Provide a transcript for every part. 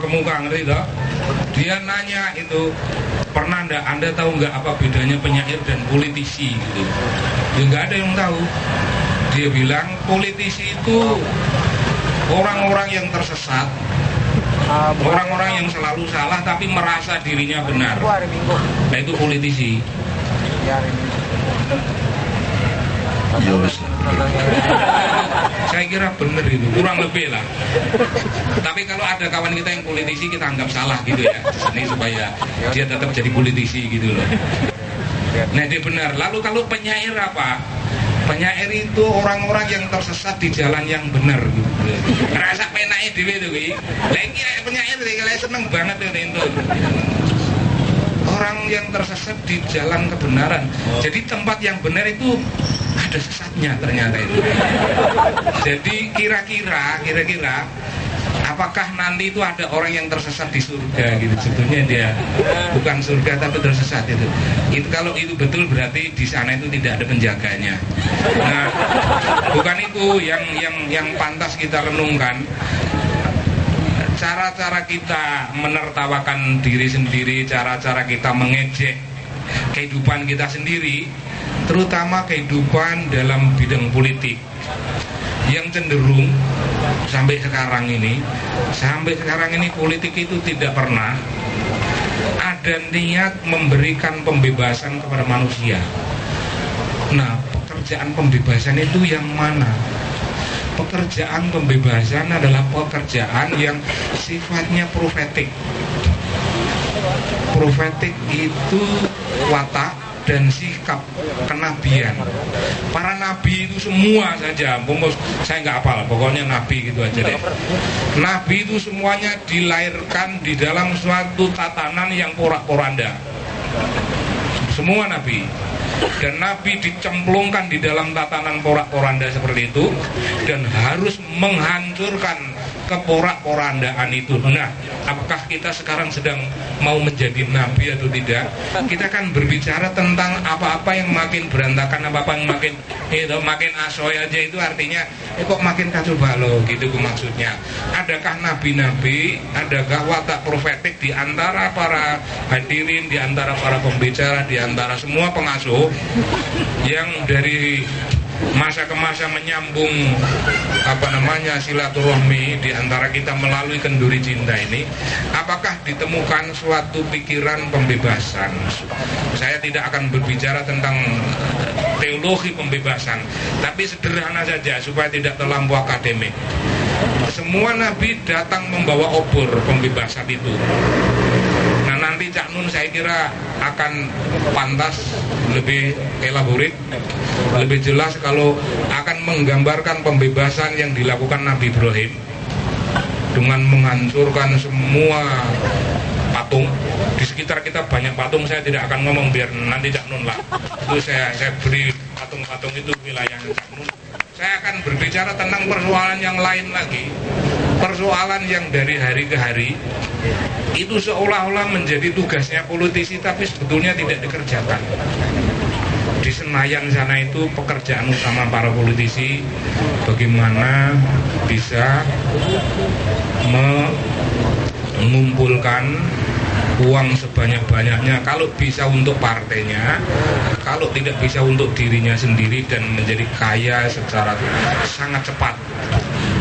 muka, ngerti toh? Dia nanya itu, pernah ndak Anda tahu nggak apa bedanya penyair dan politisi gitu? Ya nggak ada yang tahu. Dia bilang politisi itu orang-orang yang tersesat, orang-orang yang selalu salah tapi merasa dirinya benar. Nah itu politisi. Saya kira benar itu, kurang lebih lah. Tapi kalau ada kawan kita yang politisi kita anggap salah gitu ya. Ini supaya dia tetap jadi politisi gitu loh. Nah dia benar. Lalu kalau penyair apa? Penyair itu orang-orang yang tersesat di jalan yang benar gitu. Rasa penake dhewe to kuwi. Lah iki penyair iki seneng banget itu. Orang yang tersesat di jalan kebenaran. Jadi tempat yang benar itu ada sesatnya ternyata itu. Jadi kira-kira apakah nanti itu ada orang yang tersesat di surga gitu? Sebetulnya dia bukan surga tapi tersesat itu. Itu kalau itu betul berarti di sana itu tidak ada penjaganya. Nah, bukan itu yang pantas kita renungkan. Cara-cara kita menertawakan diri sendiri, cara-cara kita mengejek kehidupan kita sendiri, terutama kehidupan dalam bidang politik yang cenderung sampai sekarang ini politik itu tidak pernah ada niat memberikan pembebasan kepada manusia. Nah, pekerjaan pembebasan itu yang mana? Pekerjaan pembebasan adalah pekerjaan yang sifatnya profetik. Profetik itu watak dan sikap kenabian. Para nabi itu semua saja, saya nggak hafal, pokoknya nabi gitu aja deh. Nabi itu semuanya dilahirkan di dalam suatu tatanan yang porak-poranda. Semua nabi. Dan Nabi dicemplungkan di dalam tatanan porak-poranda seperti itu dan harus menghancurkan keporak-porandaan itu. Nah, apakah kita sekarang sedang mau menjadi nabi atau tidak? Kita kan berbicara tentang apa-apa yang makin berantakan, apa-apa yang makin asoy aja, itu artinya kok makin kacau balau gitu maksudnya. Adakah nabi-nabi, adakah watak profetik di antara para hadirin, di antara para pembicara, di antara semua pengasuh yang dari masa ke masa menyambung silaturahmi di antara kita melalui kenduri cinta ini? Apakah ditemukan suatu pikiran pembebasan? Saya tidak akan berbicara tentang teologi pembebasan, tapi sederhana saja supaya tidak terlampau akademik. Semua nabi datang membawa obor pembebasan itu. Nah, nanti Cak Nun saya kira akan pantas lebih elaborat, lebih jelas kalau akan menggambarkan pembebasan yang dilakukan Nabi Ibrahim dengan menghancurkan semua patung. Di sekitar kita banyak patung, saya tidak akan ngomong biar nanti Cak Nun lah. Itu saya beri patung-patung itu wilayahnya Cak Nun. Saya akan berbicara tentang persoalan yang lain lagi. Persoalan yang dari hari ke hari itu seolah-olah menjadi tugasnya politisi tapi sebetulnya tidak dikerjakan. Di Senayan sana itu pekerjaan utama para politisi bagaimana bisa mengumpulkan uang sebanyak-banyaknya, kalau bisa untuk partainya, kalau tidak bisa untuk dirinya sendiri, dan menjadi kaya secara sangat cepat.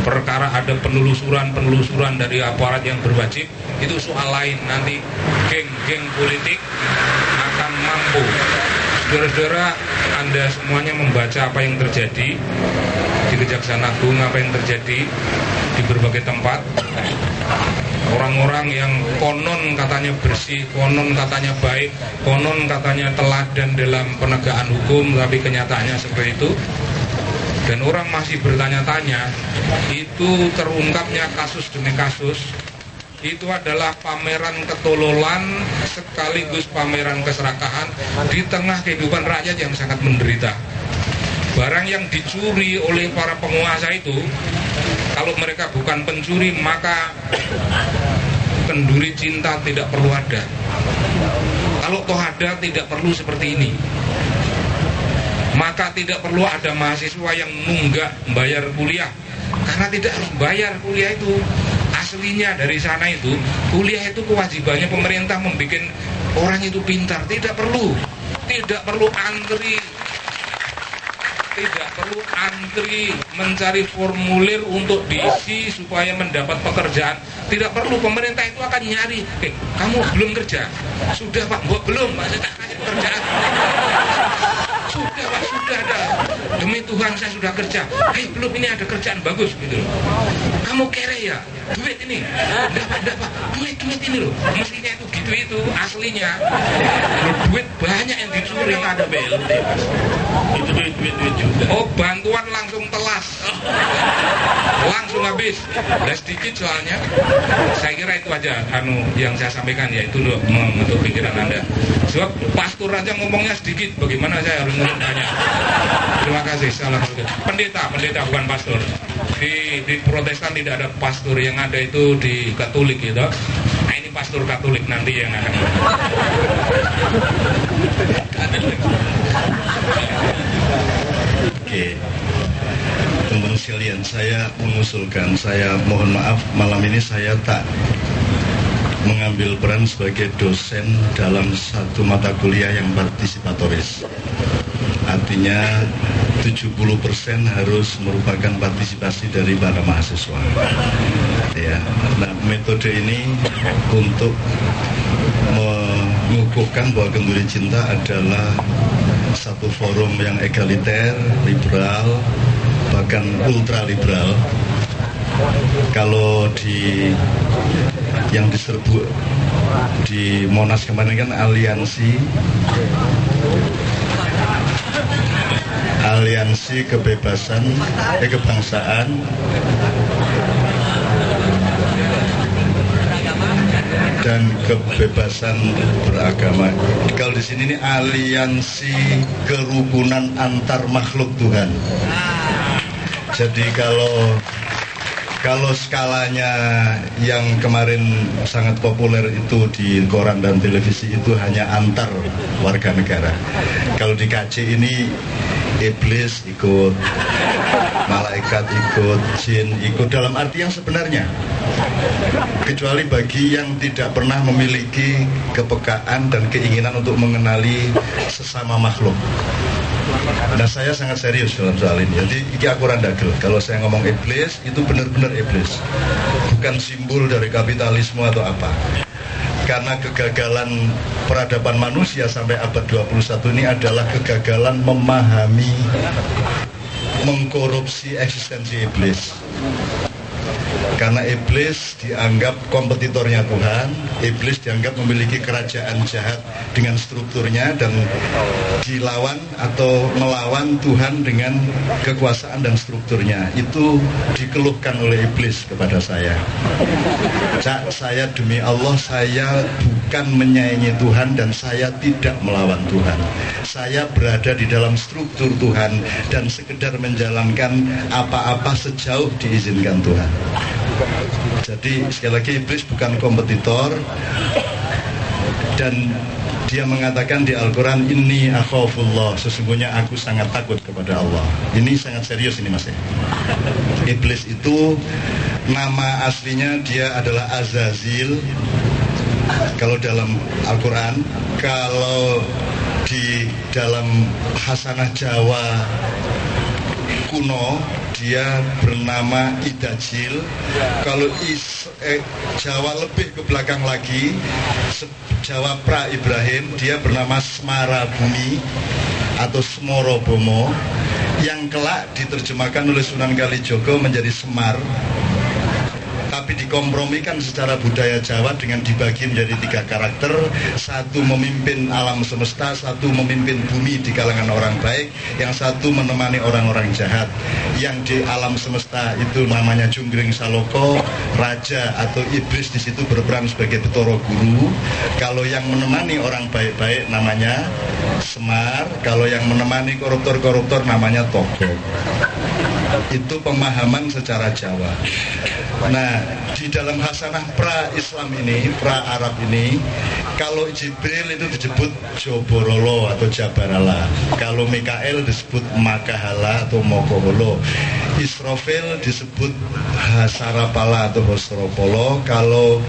Perkara ada penelusuran dari aparat yang berwajib, itu soal lain. Nanti geng-geng politik akan mampu. Saudara-saudara, Anda semuanya membaca apa yang terjadi di Kejaksaan Agung, apa yang terjadi di berbagai tempat. Orang-orang yang konon katanya bersih, konon katanya baik, konon katanya teladan dalam penegakan hukum, tapi kenyataannya seperti itu. Dan orang masih bertanya-tanya, itu terungkapnya kasus demi kasus. Itu adalah pameran ketololan sekaligus pameran keserakahan di tengah kehidupan rakyat yang sangat menderita. Barang yang dicuri oleh para penguasa itu, kalau mereka bukan pencuri, maka kenduri cinta tidak perlu ada. Kalau toh ada, tidak perlu seperti ini. Maka tidak perlu ada mahasiswa yang nunggak bayar kuliah, karena tidak harus bayar kuliah itu. aslinya dari sana itu kuliah itu kewajibannya pemerintah membuat orang itu pintar. Tidak perlu antri, tidak perlu antri mencari formulir untuk diisi supaya mendapat pekerjaan. Tidak perlu, pemerintah itu akan nyari. Kamu belum kerja? Sudah Pak, belum Pak, saya tak kasih pekerjaan. Sudah Pak, sudah ada. Demi Tuhan saya sudah kerja. Belum, ini ada kerjaan bagus gitu. Kamu kere ya? Duit ini. Enggak Pak. Duit ini loh. Mestinya itu gitu itu aslinya. Duit banyak yang dicuri. Ada BLT Mas. Itu duit juga. Oh, bantuan langsung telas. Langsung habis. Udah sedikit soalnya. Saya kira itu aja yang saya sampaikan, yaitu loh untuk pikiran Anda. Sebab pastor aja ngomongnya sedikit, bagaimana saya harus ngomong banyak. Terima kasih. Salam. Pendeta bukan pastor. Di Protestan tidak ada pastor, yang ada itu di Katolik gitu. Nah, ini pastor Katolik nanti yang akan. Oke, teman sekalian, saya mengusulkan, saya mohon maaf malam ini saya tak mengambil peran sebagai dosen dalam satu mata kuliah yang partisipatoris. Artinya 70% harus merupakan partisipasi dari para mahasiswa. Ya, nah metode ini untuk mengukuhkan bahwa Kenduri Cinta adalah satu forum yang egaliter, liberal, bahkan ultra liberal. Kalau yang diserbu di Monas kemarin kan aliansi kebebasan kebangsaan dan kebebasan beragama. Kalau di sini ini aliansi kerukunan antar makhluk Tuhan. Jadi kalau skalanya yang kemarin sangat populer itu di koran dan televisi itu hanya antar warga negara. Kalau di KC ini iblis ikut, malaikat ikut, jin ikut, dalam arti yang sebenarnya. Kecuali bagi yang tidak pernah memiliki kepekaan dan keinginan untuk mengenali sesama makhluk. Nah, saya sangat serius dalam soal ini. Jadi ini aku randagel. Kalau saya ngomong iblis, itu benar-benar iblis, bukan simbol dari kapitalisme atau apa. Karena kegagalan peradaban manusia sampai abad 21 ini adalah kegagalan memahami, mengkorupsi eksistensi iblis. Karena iblis dianggap kompetitornya Tuhan, iblis dianggap memiliki kerajaan jahat dengan strukturnya dan dilawan atau melawan Tuhan dengan kekuasaan dan strukturnya. Itu dikeluhkan oleh iblis kepada saya. Cak, saya demi Allah, saya bukan menyayangi Tuhan dan saya tidak melawan Tuhan. Saya berada di dalam struktur Tuhan dan sekedar menjalankan apa-apa sejauh diizinkan Tuhan. Jadi sekali lagi iblis bukan kompetitor, dan dia mengatakan di Al-Quran, inni akhafullah, sesungguhnya aku sangat takut kepada Allah. Ini sangat serius ini Mas ya. Iblis itu nama aslinya dia adalah Azazil kalau dalam Al-Quran. Kalau di dalam Hasanah Jawa kuno dia bernama Idajil. Kalau Jawa lebih ke belakang lagi, Jawa pra Ibrahim, dia bernama Semara Bumi atau Semorobomo, yang kelak diterjemahkan oleh Sunan Kalijogo menjadi Semar, tapi dikompromikan secara budaya Jawa dengan dibagi menjadi 3 karakter. Satu memimpin alam semesta, satu memimpin bumi di kalangan orang baik, yang satu menemani orang-orang jahat. Yang di alam semesta itu namanya Junggring Saloko, raja atau iblis di situ berperan sebagai Betoro Guru. Kalau yang menemani orang baik-baik namanya Semar, kalau yang menemani koruptor-koruptor namanya Togo. Itu pemahaman secara Jawa. Nah, di dalam Hasanah pra-Islam ini, pra-Arab ini, kalau Jibril itu disebut Joborolo atau Jabarala. Kalau Mikael disebut Makahala atau Mokoholo. Israfil disebut Hasarapala atau Hosropolo. Kalau